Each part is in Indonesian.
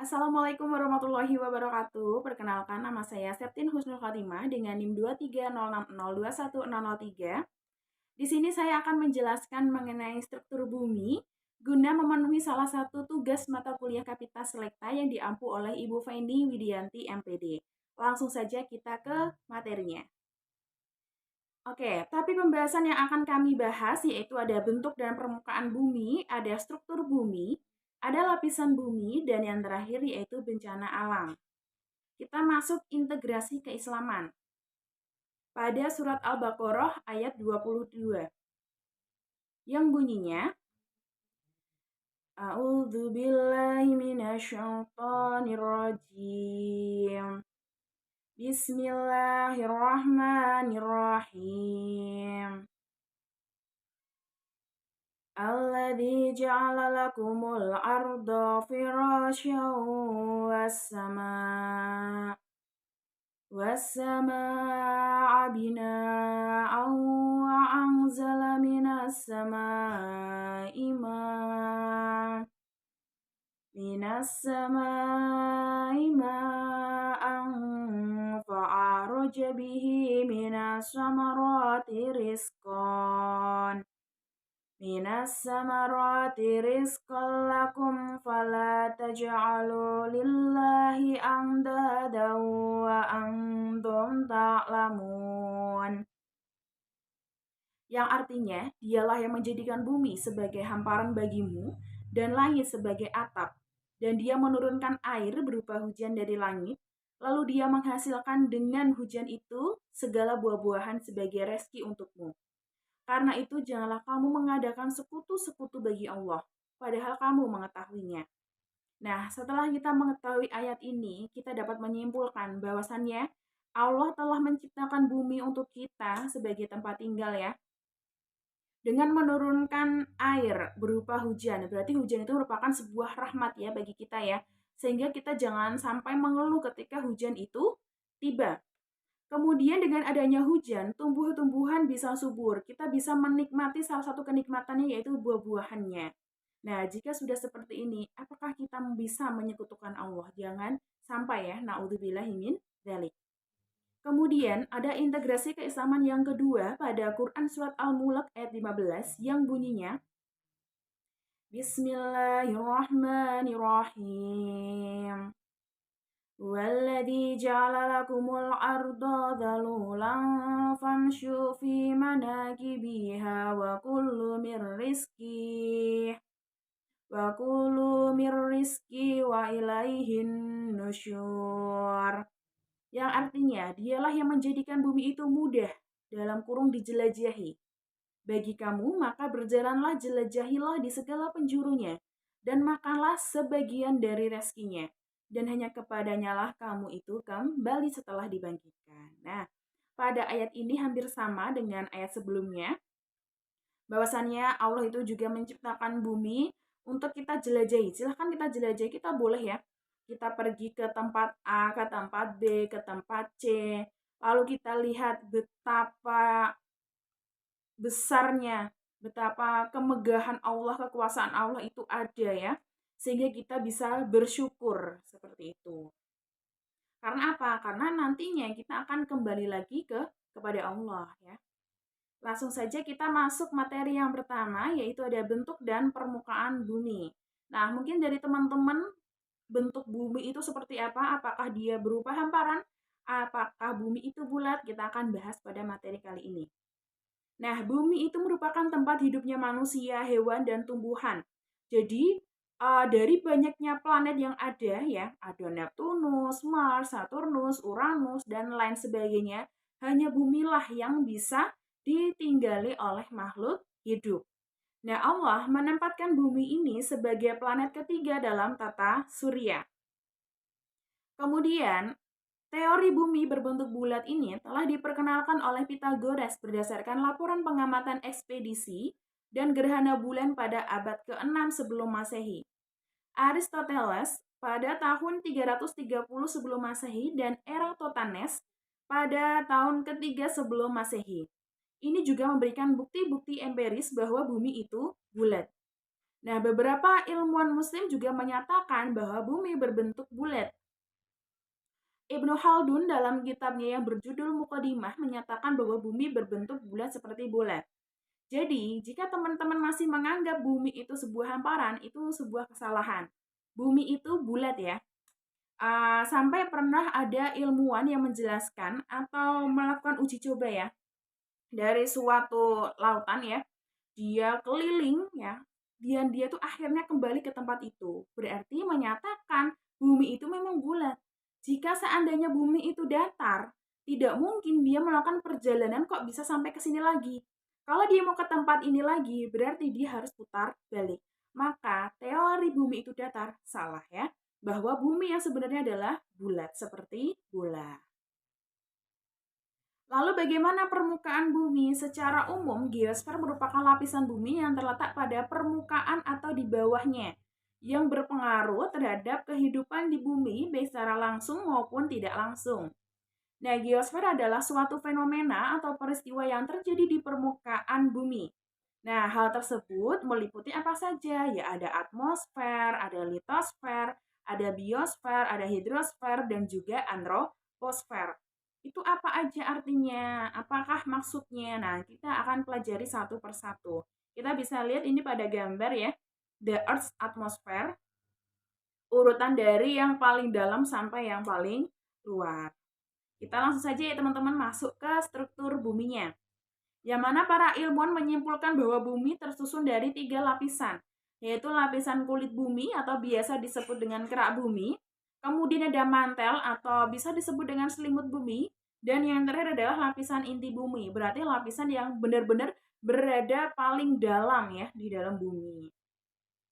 Assalamualaikum warahmatullahi wabarakatuh. Perkenalkan, nama saya Septin Husnul Khotimah dengan NIM 23060210003. Di sini saya akan menjelaskan mengenai struktur bumi guna memenuhi salah satu tugas mata kuliah Kapita Selekta yang diampu oleh Ibu Feni Widianti MPD. Langsung saja kita ke materinya. Oke, tapi pembahasan yang akan kami bahas yaitu ada bentuk dan permukaan bumi, ada struktur bumi, ada lapisan bumi, dan yang terakhir yaitu bencana alam. Kita masuk integrasi keislaman. Pada surat Al-Baqarah ayat 22. Yang bunyinya, A'udzu billahi minasyaitonir rajim. Bismillahirrahmanirrahim. Alladzi ja'ala lakumul arda firasyan was-samaa'a bina'an wa anzala minas samaa'i ma'an fa'araja bihi minas samarati rizqan lakum fala taj'alu lillahi andadan wa antum ta'lamun. Yang artinya, dialah yang menjadikan bumi sebagai hamparan bagimu dan langit sebagai atap, dan dia menurunkan air berupa hujan dari langit, lalu dia menghasilkan dengan hujan itu segala buah-buahan sebagai rezeki untukmu. Karena itu janganlah kamu mengadakan sekutu-sekutu bagi Allah, padahal kamu mengetahuinya. Nah, setelah kita mengetahui ayat ini, kita dapat menyimpulkan bahwasannya Allah telah menciptakan bumi untuk kita sebagai tempat tinggal ya. Dengan menurunkan air berupa hujan, berarti hujan itu merupakan sebuah rahmat ya bagi kita ya. Sehingga kita jangan sampai mengeluh ketika hujan itu tiba. Kemudian dengan adanya hujan, tumbuh-tumbuhan bisa subur. Kita bisa menikmati salah satu kenikmatannya yaitu buah-buahannya. Nah, jika sudah seperti ini, apakah kita bisa menyekutukan Allah? Jangan sampai ya, na'udzubillahi min dzalik. Kemudian ada integrasi keislaman yang kedua pada Quran Surat Al-Mulk ayat 15 yang bunyinya Bismillahirrahmanirrahim. والذي جعل لكم الأرض ذلولا فامشوا في مناكبها وكلوا من رزقه وإليه النشور. Yang artinya, dialah yang menjadikan bumi itu mudah dalam kurung dijelajahi. Bagi kamu, maka berjalanlah jelajahilah di segala penjurunya, dan makanlah sebagian dari rezekinya. Dan hanya kepadanya lah kamu itu kembali setelah dibangkitkan. Nah, pada ayat ini hampir sama dengan ayat sebelumnya, bahwasannya Allah itu juga menciptakan bumi untuk kita jelajahi. Silahkan kita jelajahi, kita boleh ya. Kita pergi ke tempat A, ke tempat B, ke tempat C. Lalu kita lihat betapa besarnya, betapa kemegahan Allah, kekuasaan Allah itu ada ya. Sehingga kita bisa bersyukur seperti itu. Karena apa? Karena nantinya kita akan kembali lagi kepada Allah ya. Langsung saja kita masuk materi yang pertama yaitu ada bentuk dan permukaan bumi. Nah, mungkin dari teman-teman bentuk bumi itu seperti apa? Apakah dia berupa hamparan? Apakah bumi itu bulat? Kita akan bahas pada materi kali ini. Nah, bumi itu merupakan tempat hidupnya manusia, hewan, dan tumbuhan. Jadi, dari banyaknya planet yang ada ya, ada Neptunus, Mars, Saturnus, Uranus, dan lain sebagainya, hanya bumilah yang bisa ditinggali oleh makhluk hidup. Nah, Allah menempatkan bumi ini sebagai planet ketiga dalam tata surya. Kemudian, teori bumi berbentuk bulat ini telah diperkenalkan oleh Pythagoras berdasarkan laporan pengamatan ekspedisi dan gerhana bulan pada abad ke-6 sebelum Masehi. Aristoteles pada tahun 330 sebelum Masehi dan Eratosthenes pada tahun ketiga sebelum Masehi. Ini juga memberikan bukti-bukti empiris bahwa bumi itu bulat. Nah, beberapa ilmuwan muslim juga menyatakan bahwa bumi berbentuk bulat. Ibnu Khaldun dalam kitabnya yang berjudul Muqaddimah menyatakan bahwa bumi berbentuk bulat seperti bola. Jadi, jika teman-teman masih menganggap bumi itu sebuah hamparan, itu sebuah kesalahan. Bumi itu bulat ya. Sampai pernah ada ilmuwan yang menjelaskan atau melakukan uji coba ya dari suatu lautan ya, dia keliling ya, dan dia tuh akhirnya kembali ke tempat itu. Berarti menyatakan bumi itu memang bulat. Jika seandainya bumi itu datar, tidak mungkin dia melakukan perjalanan kok bisa sampai ke sini lagi. Kalau dia mau ke tempat ini lagi, berarti dia harus putar balik. Maka teori bumi itu datar salah ya, bahwa bumi yang sebenarnya adalah bulat seperti bola. Lalu bagaimana permukaan bumi? Secara umum, geosfer merupakan lapisan bumi yang terletak pada permukaan atau di bawahnya, yang berpengaruh terhadap kehidupan di bumi baik secara langsung maupun tidak langsung. Nah, geosfer adalah suatu fenomena atau peristiwa yang terjadi di permukaan bumi. Nah, hal tersebut meliputi apa saja? Ya, ada atmosfer, ada litosfer, ada biosfer, ada hidrosfer, dan juga antroposfer. Itu apa aja artinya? Apakah maksudnya? Nah, kita akan pelajari satu persatu. Kita bisa lihat ini pada gambar ya. The Earth's atmosphere, urutan dari yang paling dalam sampai yang paling luar. Kita langsung saja ya teman-teman masuk ke struktur buminya. Yang mana para ilmuwan menyimpulkan bahwa bumi tersusun dari 3 lapisan, yaitu lapisan kulit bumi atau biasa disebut dengan kerak bumi, kemudian ada mantel atau bisa disebut dengan selimut bumi, dan yang terakhir adalah lapisan inti bumi, berarti lapisan yang benar-benar berada paling dalam ya di dalam bumi.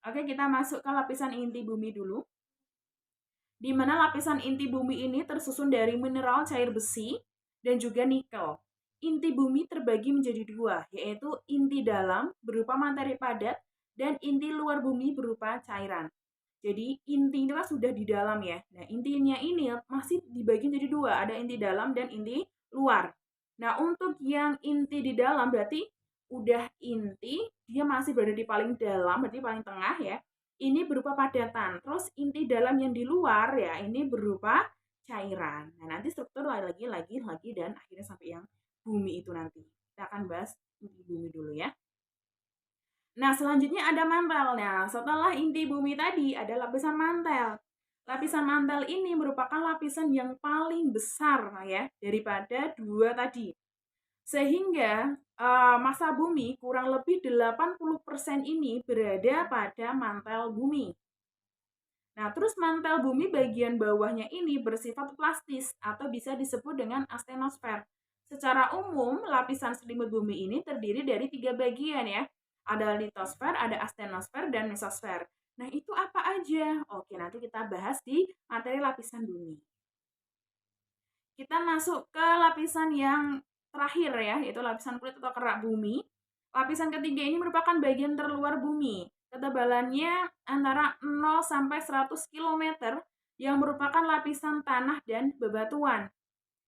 Oke, kita masuk ke lapisan inti bumi dulu. Di mana lapisan inti bumi ini tersusun dari mineral cair besi dan juga nikel. Inti bumi terbagi menjadi dua, yaitu inti dalam berupa materi padat dan inti luar bumi berupa cairan. Jadi inti itu kan sudah di dalam ya. Nah, intinya ini masih dibagi menjadi dua, ada inti dalam dan inti luar. Nah, untuk yang inti di dalam berarti udah inti, dia masih berada di paling dalam, berarti paling tengah ya. Ini berupa padatan. Terus inti dalam yang di luar ya, ini berupa cairan. Nah, nanti struktur lagi dan akhirnya sampai yang bumi itu nanti. Kita akan bahas inti bumi dulu ya. Nah, selanjutnya ada mantel. Nah, setelah inti bumi tadi ada lapisan mantel. Lapisan mantel ini merupakan lapisan yang paling besar ya daripada dua tadi. Sehingga massa bumi kurang lebih 80% ini berada pada mantel bumi. Nah, terus mantel bumi bagian bawahnya ini bersifat plastis atau bisa disebut dengan astenosfer. Secara umum, lapisan selimut bumi ini terdiri dari 3 bagian ya. Ada litosfer, ada astenosfer, dan mesosfer. Nah, itu apa aja? Oke, nanti kita bahas di materi lapisan bumi. Kita masuk ke lapisan yang terakhir ya, yaitu lapisan kulit atau kerak bumi. Lapisan ketiga ini merupakan bagian terluar bumi. Ketebalannya antara 0 sampai 100 km yang merupakan lapisan tanah dan bebatuan.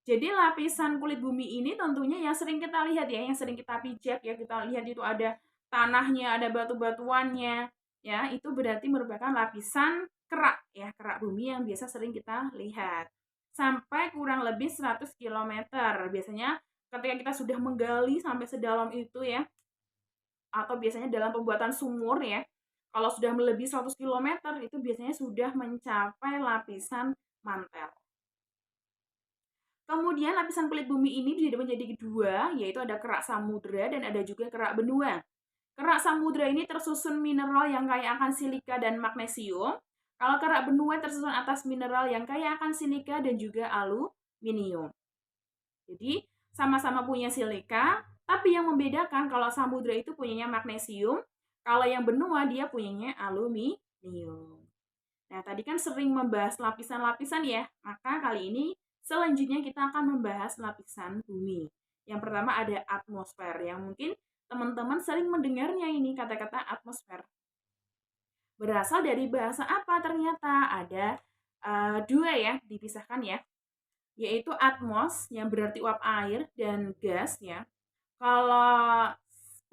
Jadi lapisan kulit bumi ini tentunya yang sering kita lihat ya, yang sering kita pijak ya, kita lihat itu ada tanahnya, ada batu-batuannya, ya, itu berarti merupakan lapisan kerak ya, kerak bumi yang biasa sering kita lihat. Sampai kurang lebih 100 km. Biasanya ketika kita sudah menggali sampai sedalam itu ya, atau biasanya dalam pembuatan sumur ya, kalau sudah melebihi 100 km itu biasanya sudah mencapai lapisan mantel. Kemudian lapisan kulit bumi ini dibagi menjadi dua, yaitu ada kerak samudra dan ada juga kerak benua. Kerak samudra ini tersusun mineral yang kaya akan silika dan magnesium. Kalau kerak benua tersusun atas mineral yang kaya akan silika dan juga aluminium. Jadi sama-sama punya silika, tapi yang membedakan kalau samudra itu punyanya magnesium, kalau yang benua dia punyanya aluminium. Nah, tadi kan sering membahas lapisan-lapisan ya, maka kali ini selanjutnya kita akan membahas lapisan bumi. Yang pertama ada atmosfer, yang mungkin teman-teman sering mendengarnya ini kata-kata atmosfer. Berasal dari bahasa apa ternyata? Ada dua ya, dipisahkan ya, yaitu atmos yang berarti uap air dan gas ya. Kalau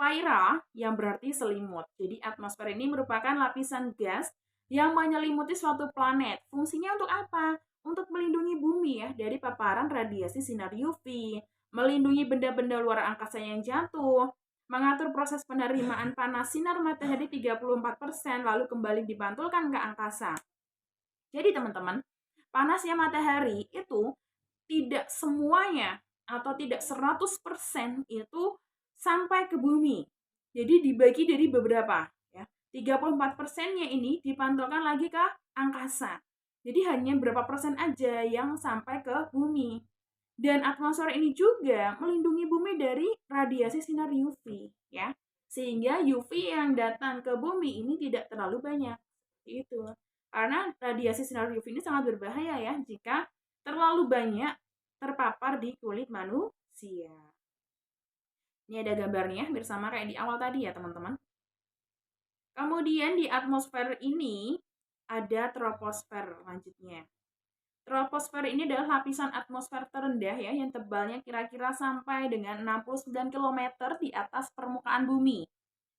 Spira yang berarti selimut. Jadi atmosfer ini merupakan lapisan gas yang menyelimuti suatu planet. Fungsinya untuk apa? Untuk melindungi bumi ya dari paparan radiasi sinar UV, melindungi benda-benda luar angkasa yang jatuh, mengatur proses penerimaan panas sinar matahari 34%, lalu kembali dipantulkan ke angkasa. Jadi teman-teman, panasnya matahari itu tidak semuanya atau tidak 100% itu sampai ke bumi. Jadi dibagi dari beberapa ya. 34%-nya ini dipantulkan lagi ke angkasa. Jadi hanya berapa persen aja yang sampai ke bumi. Dan atmosfer ini juga melindungi bumi dari radiasi sinar UV ya. Sehingga UV yang datang ke bumi ini tidak terlalu banyak. Itu. Karena radiasi sinar UV ini sangat berbahaya ya jika terlalu banyak terpapar di kulit manusia. Ini ada gambarnya bersama kayak di awal tadi ya teman-teman. Kemudian di atmosfer ini ada troposfer lanjutnya. Troposfer ini adalah lapisan atmosfer terendah ya yang tebalnya kira-kira sampai dengan 69 km di atas permukaan bumi.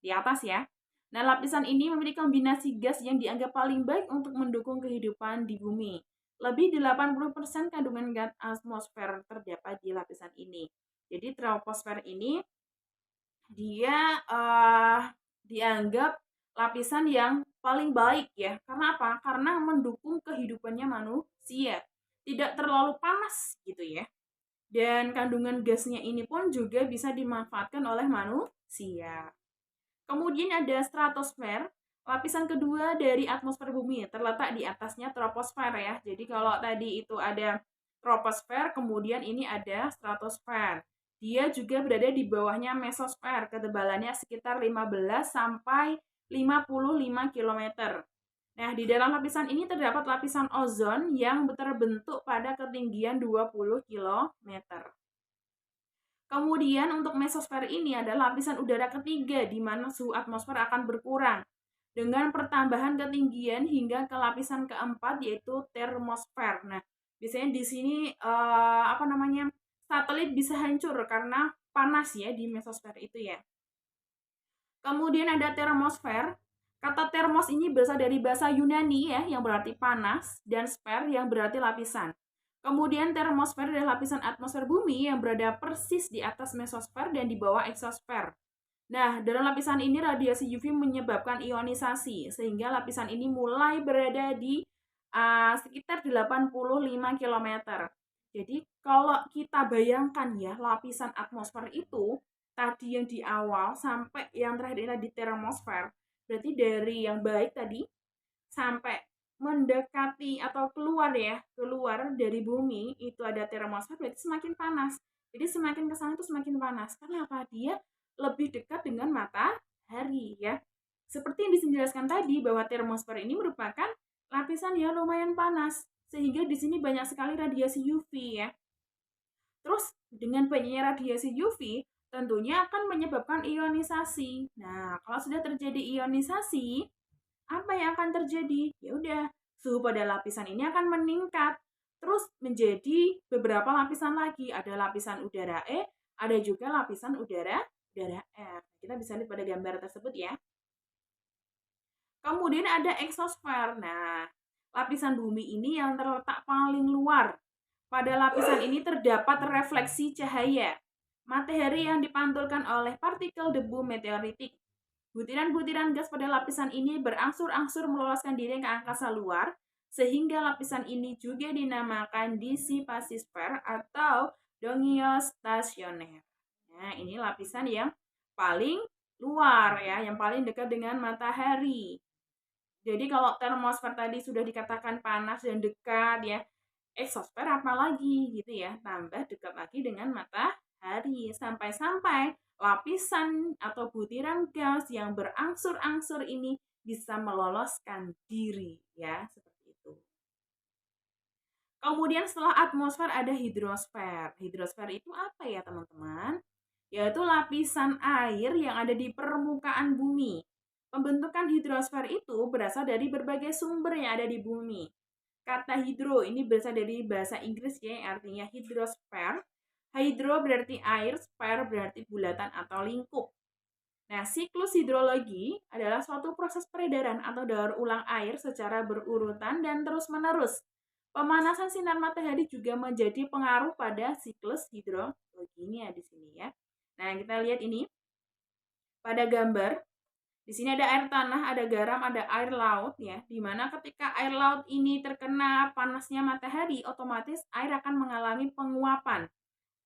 Di atas ya. Nah, lapisan ini memiliki kombinasi gas yang dianggap paling baik untuk mendukung kehidupan di bumi. Lebih 80% kandungan gas atmosfer terdapat di lapisan ini. Jadi troposfer ini dia dianggap lapisan yang paling baik ya. Karena apa? Karena mendukung kehidupannya manusia. Tidak terlalu panas gitu ya. Dan kandungan gasnya ini pun juga bisa dimanfaatkan oleh manusia. Kemudian ada stratosfer, lapisan kedua dari atmosfer bumi, terletak di atasnya troposfer ya. Jadi kalau tadi itu ada troposfer, kemudian ini ada stratosfer. Dia juga berada di bawahnya mesosfer, ketebalannya sekitar 15 sampai 55 km. Nah, di dalam lapisan ini terdapat lapisan ozon yang terbentuk pada ketinggian 20 km. Kemudian untuk mesosfer ini adalah lapisan udara ketiga di mana suhu atmosfer akan berkurang dengan pertambahan ketinggian hingga ke lapisan keempat yaitu termosfer. Nah, biasanya di sini satelit bisa hancur karena panas ya di mesosfer itu ya. Kemudian ada termosfer. Kata termos ini berasal dari bahasa Yunani ya yang berarti panas dan sfer yang berarti lapisan. Kemudian termosfer adalah lapisan atmosfer bumi yang berada persis di atas mesosfer dan di bawah eksosfer. Nah, dalam lapisan ini radiasi UV menyebabkan ionisasi, sehingga lapisan ini mulai berada di sekitar 85 km. Jadi, kalau kita bayangkan ya, lapisan atmosfer itu, tadi yang di awal sampai yang terakhir ini di termosfer, berarti dari yang baik tadi, sampai mendekati atau keluar dari bumi, itu ada termosfer, berarti semakin panas. Jadi, semakin ke sana itu semakin panas. Karena apa? Dia lebih dekat dengan matahari ya. Seperti yang dijelaskan tadi bahwa termosfer ini merupakan lapisan yang lumayan panas sehingga di sini banyak sekali radiasi UV ya. Terus dengan banyaknya radiasi UV tentunya akan menyebabkan ionisasi. Nah, kalau sudah terjadi ionisasi, apa yang akan terjadi? Ya udah, suhu pada lapisan ini akan meningkat. Terus menjadi beberapa lapisan lagi. Ada lapisan udara E, ada juga lapisan udara F. Kita bisa lihat pada gambar tersebut ya. Kemudian ada eksosfer. Nah, lapisan bumi ini yang terletak paling luar. Pada lapisan ini terdapat refleksi cahaya matahari yang dipantulkan oleh partikel debu meteoritik. Butiran-butiran gas pada lapisan ini berangsur-angsur meloloskan diri ke angkasa luar, sehingga lapisan ini juga dinamakan disipasisfer atau geostasioner. Nah, ini lapisan yang paling luar ya, yang paling dekat dengan matahari. Jadi kalau termosfer tadi sudah dikatakan panas dan dekat ya, eksosfer apalagi gitu ya, tambah dekat lagi dengan matahari sampai-sampai lapisan atau butiran gas yang berangsur-angsur ini bisa meloloskan diri ya, seperti itu. Kemudian setelah atmosfer ada hidrosfer. Hidrosfer itu apa ya teman-teman? Yaitu lapisan air yang ada di permukaan bumi. Pembentukan hidrosfer itu berasal dari berbagai sumber yang ada di bumi. Kata hidro ini berasal dari bahasa Inggris ya, yang artinya hydrosphere. Hydro berarti air, sphere berarti bulatan atau lingkup. Nah, siklus hidrologi adalah suatu proses peredaran atau daur ulang air secara berurutan dan terus-menerus. Pemanasan sinar matahari juga menjadi pengaruh pada siklus hidrologinya di sini ya. Nah, kita lihat ini pada gambar. Di sini ada air tanah, ada garam, ada air laut ya. Di mana ketika air laut ini terkena panasnya matahari, otomatis air akan mengalami penguapan.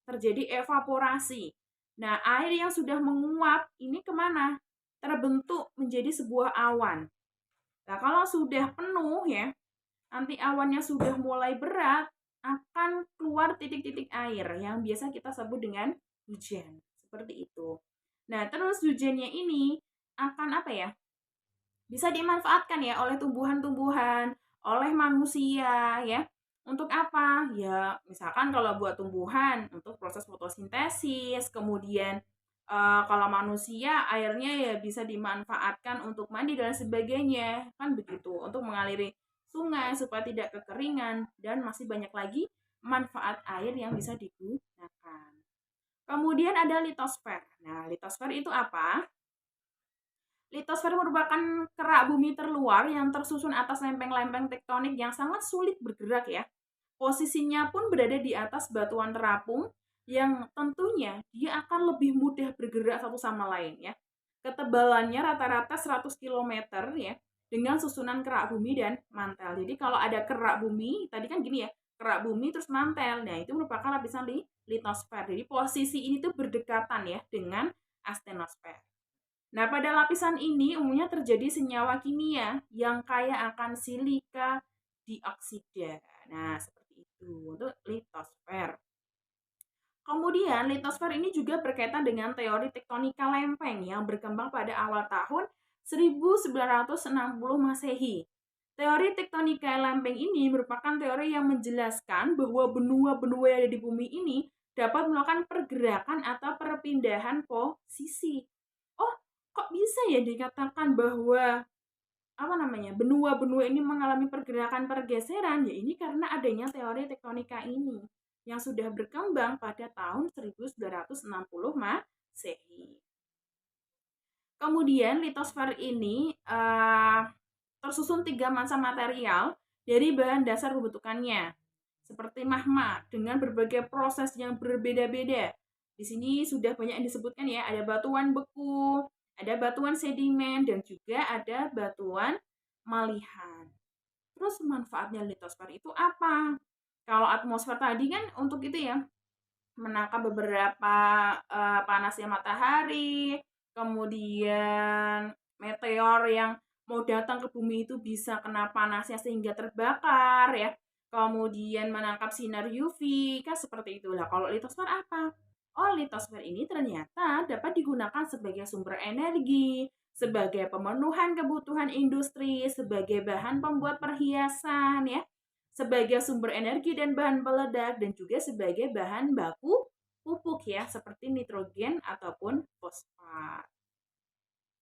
Terjadi evaporasi. Nah, air yang sudah menguap ini kemana? Terbentuk menjadi sebuah awan. Nah, kalau sudah penuh ya, nanti awannya sudah mulai berat, akan keluar titik-titik air yang biasa kita sebut dengan hujan. Seperti itu. Nah, terus hujannya ini akan apa ya? Bisa dimanfaatkan ya oleh tumbuhan-tumbuhan, oleh manusia ya. Untuk apa? Ya, misalkan kalau buat tumbuhan untuk proses fotosintesis, kemudian kalau manusia airnya ya bisa dimanfaatkan untuk mandi dan sebagainya, kan begitu. Untuk mengaliri sungai supaya tidak kekeringan dan masih banyak lagi manfaat air yang bisa digunakan. Kemudian ada litosfer. Nah, litosfer itu apa? Litosfer merupakan kerak bumi terluar yang tersusun atas lempeng-lempeng tektonik yang sangat sulit bergerak ya. Posisinya pun berada di atas batuan terapung yang tentunya dia akan lebih mudah bergerak satu sama lain ya. Ketebalannya rata-rata 100 km ya dengan susunan kerak bumi dan mantel. Jadi kalau ada kerak bumi, tadi kan gini ya, kerak bumi terus mantel. Nah, itu merupakan lapisan litosfer. Jadi posisi ini tuh berdekatan ya dengan astenosfer. Nah, pada lapisan ini umumnya terjadi senyawa kimia yang kaya akan silika dioksida. Nah, seperti itu untuk litosfer. Kemudian, litosfer ini juga berkaitan dengan teori tektonika lempeng yang berkembang pada awal tahun 1960 Masehi. Teori tektonika lempeng ini merupakan teori yang menjelaskan bahwa benua-benua yang ada di bumi ini dapat melakukan pergerakan atau perpindahan posisi. Oh, kok bisa ya dikatakan bahwa benua-benua ini mengalami pergerakan pergeseran? Ya ini karena adanya teori tektonika ini yang sudah berkembang pada tahun 1960 Masehi. Kemudian litosfer ini tersusun 3 massa material dari bahan dasar pembentukannya, seperti magma dengan berbagai proses yang berbeda-beda. Di sini sudah banyak yang disebutkan ya, ada batuan beku, ada batuan sedimen, dan juga ada batuan malihan. Terus manfaatnya litosfer itu apa? Kalau atmosfer tadi kan untuk itu ya, menangkap beberapa panasnya matahari, kemudian meteor yang mau datang ke bumi itu bisa kena panasnya sehingga terbakar ya. Kemudian menangkap sinar UV, kan seperti itulah. Kalau litosfer apa? Oh, litosfer ini ternyata dapat digunakan sebagai sumber energi, sebagai pemenuhan kebutuhan industri, sebagai bahan pembuat perhiasan ya, sebagai sumber energi dan bahan peledak, dan juga sebagai bahan baku pupuk ya, seperti nitrogen ataupun fosfat.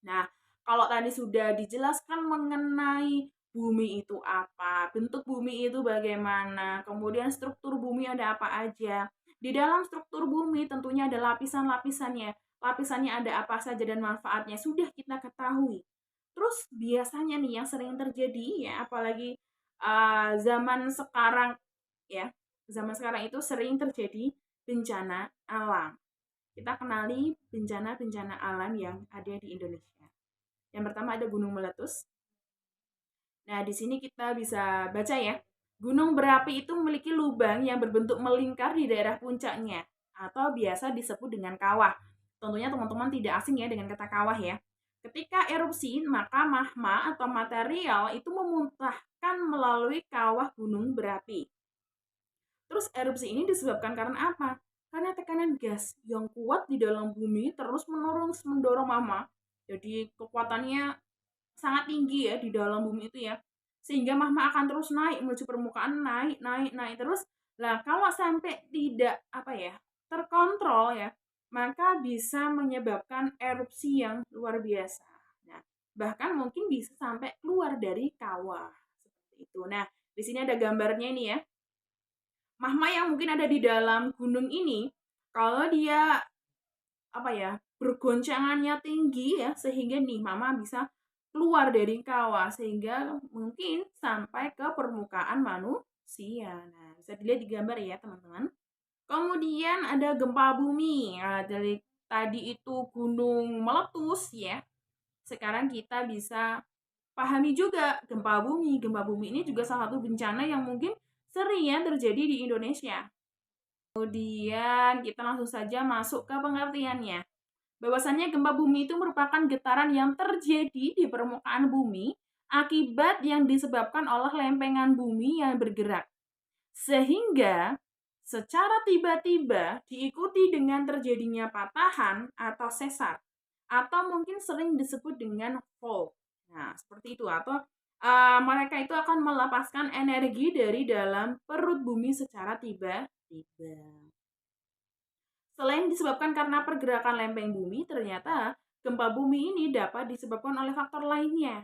Nah, kalau tadi sudah dijelaskan mengenai bumi itu apa, bentuk bumi itu bagaimana, kemudian struktur bumi ada apa aja. Di dalam struktur bumi tentunya ada lapisan-lapisannya. Lapisannya ada apa saja dan manfaatnya sudah kita ketahui. Terus biasanya nih yang sering terjadi ya, apalagi zaman sekarang ya, zaman sekarang itu sering terjadi bencana alam. Kita kenali bencana-bencana alam yang ada di Indonesia. Yang pertama ada gunung meletus. Nah, di sini kita bisa baca ya. Gunung berapi itu memiliki lubang yang berbentuk melingkar di daerah puncaknya atau biasa disebut dengan kawah. Tentunya teman-teman tidak asing ya dengan kata kawah ya. Ketika erupsi, maka magma atau material itu memuntahkan melalui kawah gunung berapi. Terus erupsi ini disebabkan karena apa? Karena tekanan gas yang kuat di dalam bumi terus mendorong magma. Jadi kekuatannya sangat tinggi ya di dalam bumi itu ya. Sehingga magma akan terus naik menuju permukaan, naik terus. Nah, kalau sampai tidak terkontrol ya, maka bisa menyebabkan erupsi yang luar biasa. Nah, bahkan mungkin bisa sampai keluar dari kawah seperti itu. Nah, di sini ada gambarnya ini ya. Magma yang mungkin ada di dalam gunung ini, kalau dia bergoncangannya tinggi ya, sehingga nih mama bisa keluar dari kawah sehingga mungkin sampai ke permukaan manusia. Nah, bisa dilihat di gambar ya, teman-teman. Kemudian ada gempa bumi. Nah, dari tadi itu gunung meletus ya. Sekarang kita bisa pahami juga gempa bumi. Gempa bumi ini juga salah satu bencana yang mungkin sering ya terjadi di Indonesia. Kemudian kita langsung saja masuk ke pengertiannya. Bahwasannya gempa bumi itu merupakan getaran yang terjadi di permukaan bumi akibat yang disebabkan oleh lempengan bumi yang bergerak. Sehingga secara tiba-tiba diikuti dengan terjadinya patahan atau sesar, atau mungkin sering disebut dengan fault. Nah, seperti itu. Atau mereka itu akan melepaskan energi dari dalam perut bumi secara tiba-tiba. Selain disebabkan karena pergerakan lempeng bumi, ternyata gempa bumi ini dapat disebabkan oleh faktor lainnya.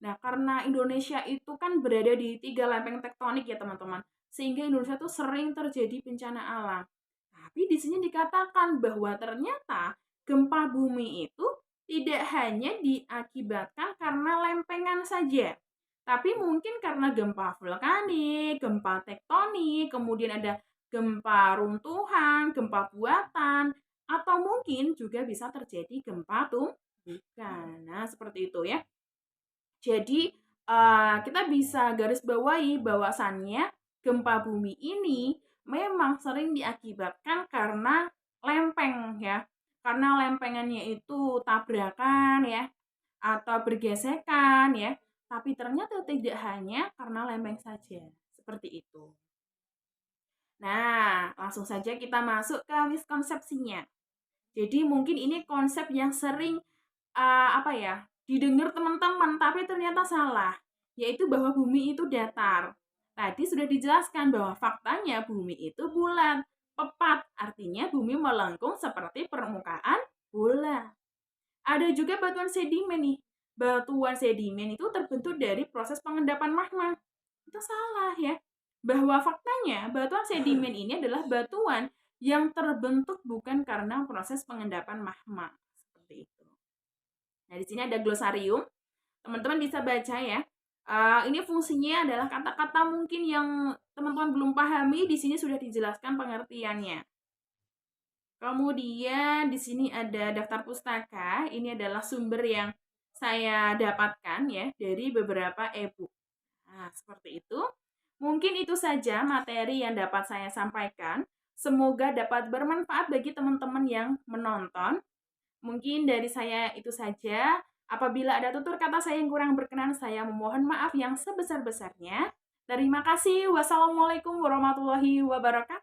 Nah, karena Indonesia itu kan berada di 3 lempeng tektonik ya teman-teman, sehingga Indonesia tuh sering terjadi bencana alam. Tapi di sini dikatakan bahwa ternyata gempa bumi itu tidak hanya diakibatkan karena lempengan saja, tapi mungkin karena gempa vulkanik, gempa tektonik, kemudian ada gempa runtuhan, gempa buatan, atau mungkin juga bisa terjadi gempa tumbukan. Nah, seperti itu ya. Jadi, kita bisa garis bawahi bahwasannya gempa bumi ini memang sering diakibatkan karena lempeng ya. Karena lempengannya itu tabrakan ya, atau bergesekan ya. Tapi ternyata tidak hanya karena lempeng saja. Seperti itu. Nah, langsung saja kita masuk ke miskonsepsinya. Jadi mungkin ini konsep yang sering didengar teman-teman, tapi ternyata salah, yaitu bahwa bumi itu datar. Tadi sudah dijelaskan bahwa faktanya bumi itu bulat, pepat, artinya bumi melengkung seperti permukaan bola. Ada juga batuan sedimen nih. Batuan sedimen itu terbentuk dari proses pengendapan magma. Itu salah ya. Bahwa faktanya batuan sedimen ini adalah batuan yang terbentuk bukan karena proses pengendapan magma. Seperti itu. Nah, di sini ada glosarium. Teman-teman bisa baca ya. Ini fungsinya adalah kata-kata mungkin yang teman-teman belum pahami, di sini sudah dijelaskan pengertiannya. Kemudian di sini ada daftar pustaka. Ini adalah sumber yang saya dapatkan ya dari beberapa e-book. Nah, seperti itu. Mungkin itu saja materi yang dapat saya sampaikan. Semoga dapat bermanfaat bagi teman-teman yang menonton. Mungkin dari saya itu saja. Apabila ada tutur kata saya yang kurang berkenan, saya memohon maaf yang sebesar-besarnya. Terima kasih. Wassalamualaikum warahmatullahi wabarakatuh.